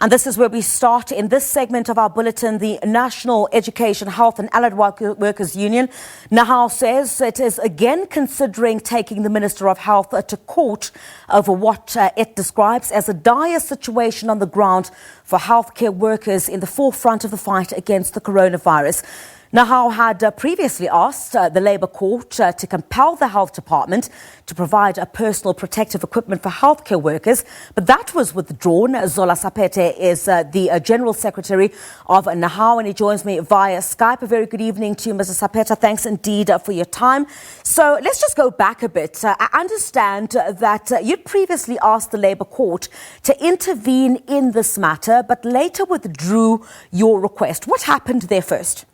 And this is where we start in this segment of our bulletin. The National Education, Health and Allied Workers Union, Nehawu, says it is again considering taking the Minister of Health to court over what it describes as a dire situation on the ground for healthcare workers in the forefront of the fight against the coronavirus. Nehawu had previously asked the Labour Court to compel the Health Department to provide personal protective equipment for healthcare workers, but that was withdrawn. Zola Sapheta is the General Secretary of Nehawu, and he joins me via Skype. A very good evening to you, Mr. Sapheta. Thanks indeed for your time. So let's just go back a bit. I understand that you'd previously asked the Labour Court to intervene in this matter, but later withdrew your request. What happened there first?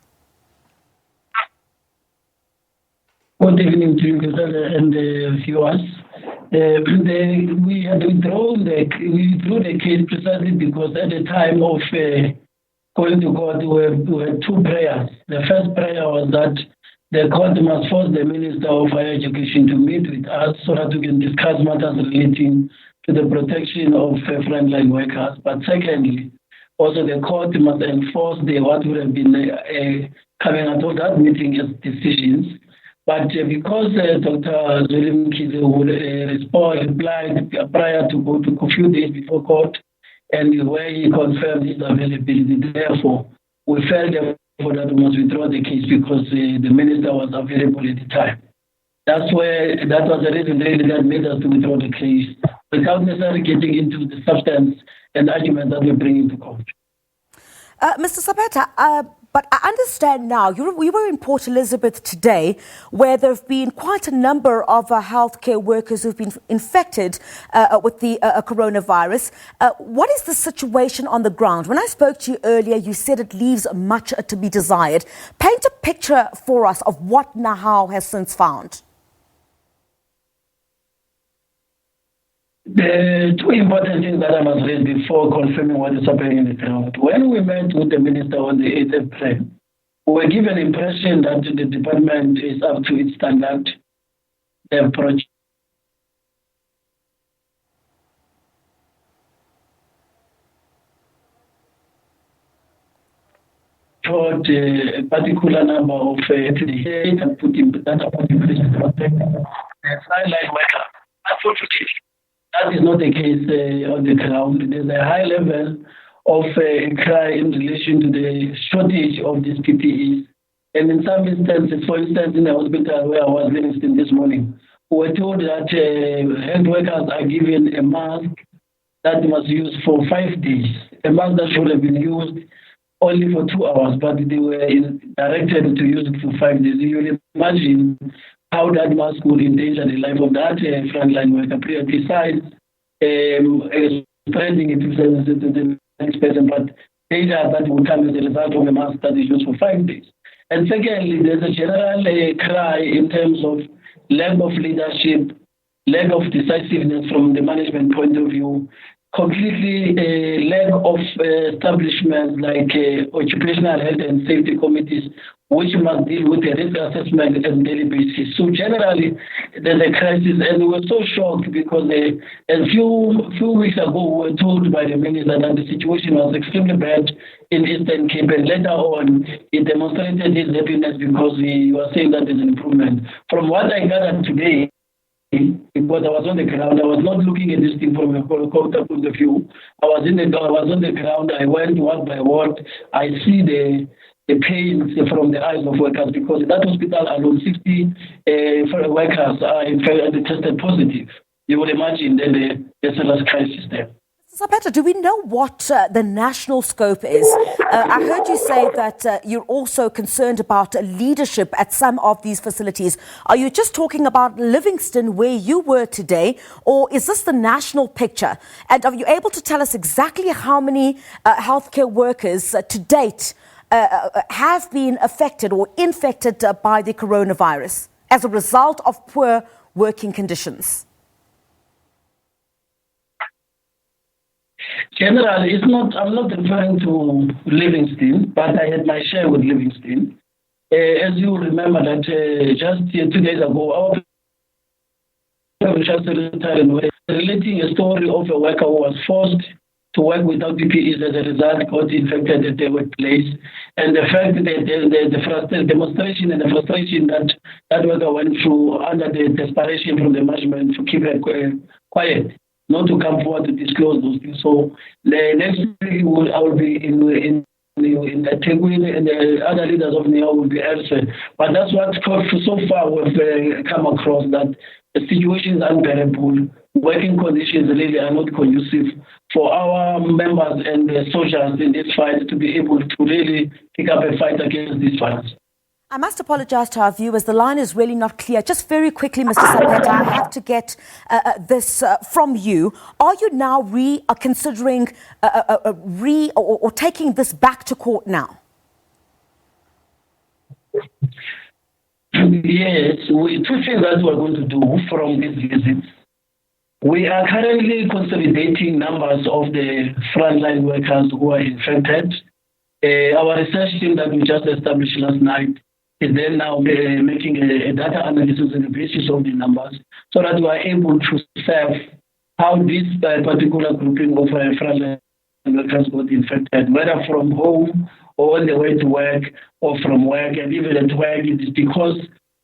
Good evening to you and viewers. We had withdrawn the case precisely because at the time of going to court, we had two prayers. The first prayer was that the court must force the Minister of Higher Education to meet with us so that we can discuss matters relating to the protection of frontline workers. But secondly, also the court must enforce what would have been coming out of that meeting as decisions. But because Dr. Zola Mkhize would replied prior to go to a few days before court, and where he confirmed his availability, therefore, we felt that we must withdraw the case because the minister was available at the time. That was the reason really that made us to withdraw the case without necessarily getting into the substance and argument that we bring into court. Mr. Sapheta, but I understand now, we were in Port Elizabeth today where there have been quite a number of healthcare workers who've been infected with the coronavirus. What is the situation on the ground? When I spoke to you earlier, you said it leaves much to be desired. Paint a picture for us of what Nehawu has since found. The two important things that I must raise before confirming what is happening in the ground. When we met with the minister on the 8th April, we were given the impression that the department is up to its standard. The project a particular number of FDA and put in place to protect the frontline workers. Unfortunately, that is not the case on the ground. There's a high level of cry in relation to the shortage of these PPEs. And in some instances, for instance, in the hospital where I was visiting this morning, we were told that health workers are given a mask that they must use for 5 days. A mask that should have been used only for 2 hours, but they were directed to use it for 5 days. You will imagine how that mask would endanger the life of that frontline worker, besides spreading it to the next person, but danger that will come as a result of a mask that is used for 5 days. And secondly, there's a general cry in terms of lack of leadership, lack of decisiveness from the management point of view, completely lack of establishments like occupational health and safety committees, which must deal with the risk assessment on a daily basis. So generally, there's a crisis, and we were so shocked because a few weeks ago we were told by the minister that the situation was extremely bad in Eastern Cape, and later on he demonstrated his happiness because he was saying that there's an improvement. From what I gathered today, because I was on the ground, I was not looking at this thing from a helicopter point of view. I was on the ground. I went ward by ward. I see the pain from the eyes of workers because in that hospital alone 60 workers are tested positive. You would imagine then there's a serious crisis there. Sapheta, do we know what the national scope is? I heard you say that you're also concerned about leadership at some of these facilities. Are you just talking about Livingston where you were today, or is this the national picture? And are you able to tell us exactly how many healthcare workers to date have been affected or infected by the coronavirus as a result of poor working conditions? Generally, I'm not referring to Livingston, but I had my share with Livingston. As you remember that just 2 days ago, our relating a story of a worker who was forced to work without PPEs as a result got infected at their workplace. And the fact that the demonstration and the frustration that worker went through under the desperation from the management to keep her quiet, not to come forward to disclose those things. So the next week I will be in the Tegwini, and the other leaders of Nehawu will be elsewhere. But that's what so far we've come across, that the situation is unbearable. Working conditions really are not conducive for our members and the soldiers in this fight to be able to really pick up a fight against these fights. I must apologize to our viewers. The line is really not clear. Just very quickly, Mr. Sapheta, I have to get this from you. Are you now considering or taking this back to court now? Yes, two things that we're going to do from this visit. We are currently consolidating numbers of the frontline workers who are infected. Our research team that we just established last night is then now making a data analysis on the basis of the numbers, so that we are able to serve how this particular grouping of frontline workers got infected, whether from home or on the way to work or from work. And even at work, it is because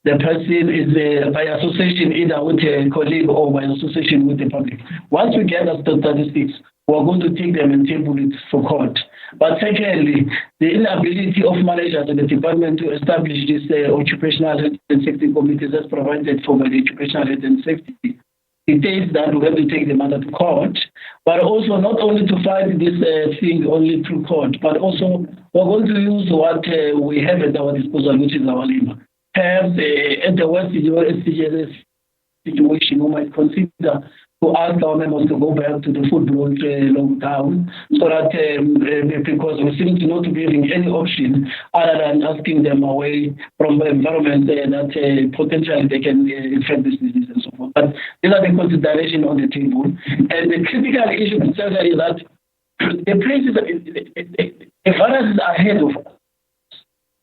the person is by association either with a colleague or by association with the public. Once we get the statistics, we're going to take them and table it for court. But secondly, the inability of managers in the department to establish this occupational health and safety committees as provided for by the occupational health and safety, it is that we have to take the matter to court, but also not only to fight this thing only through court, but also we're going to use what we have at our disposal, which is our labor. Perhaps at the worst situation, we might consider to ask our members to go back to the full-blown lockdown, so that because we seem to not be having any option other than asking them away from the environment that potentially they can infect this disease and so forth. But these are the considerations on the table. And the critical issue itself is that the place is the virus is ahead of us.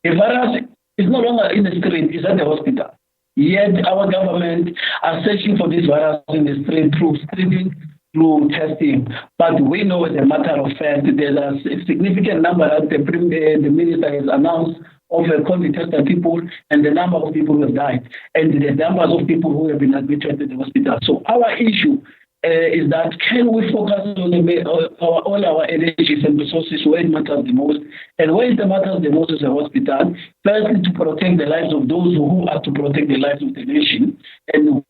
The virus is no longer in the street, it's at the hospital. Yet our government are searching for this virus in the street through screening, through testing. But we know, as a matter of fact, there's a significant number that the minister has announced of COVID-tested people and the number of people who have died and the numbers of people who have been admitted to the hospital. So our issue is that can we focus on all our energies and resources where it matters the most, and where it matters the most is the hospital, firstly to protect the lives of those who are to protect the lives of the nation, and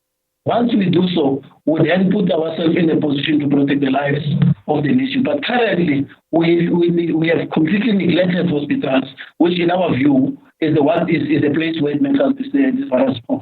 once we do so, we then put ourselves in a position to protect the lives of the nation. But currently, we have completely neglected hospitals, which in our view is the place where it matters this virus from.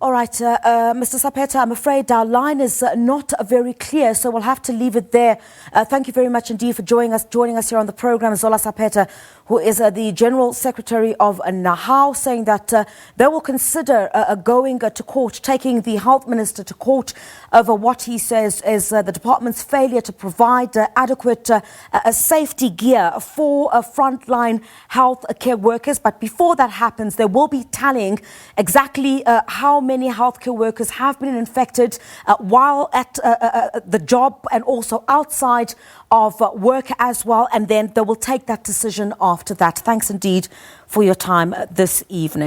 All right, Mr. Sapheta, I'm afraid our line is not very clear, so we'll have to leave it there. Thank you very much indeed for joining us here on the program. Zola Sapheta, who is the General Secretary of Nehawu, saying that they will consider going to court, taking the Health Minister to court over what he says is the department's failure to provide adequate safety gear for frontline health care workers. But before that happens, they will be tallying exactly how many healthcare workers have been infected while at the job and also outside of work as well. And then they will take that decision after that. Thanks indeed for your time this evening.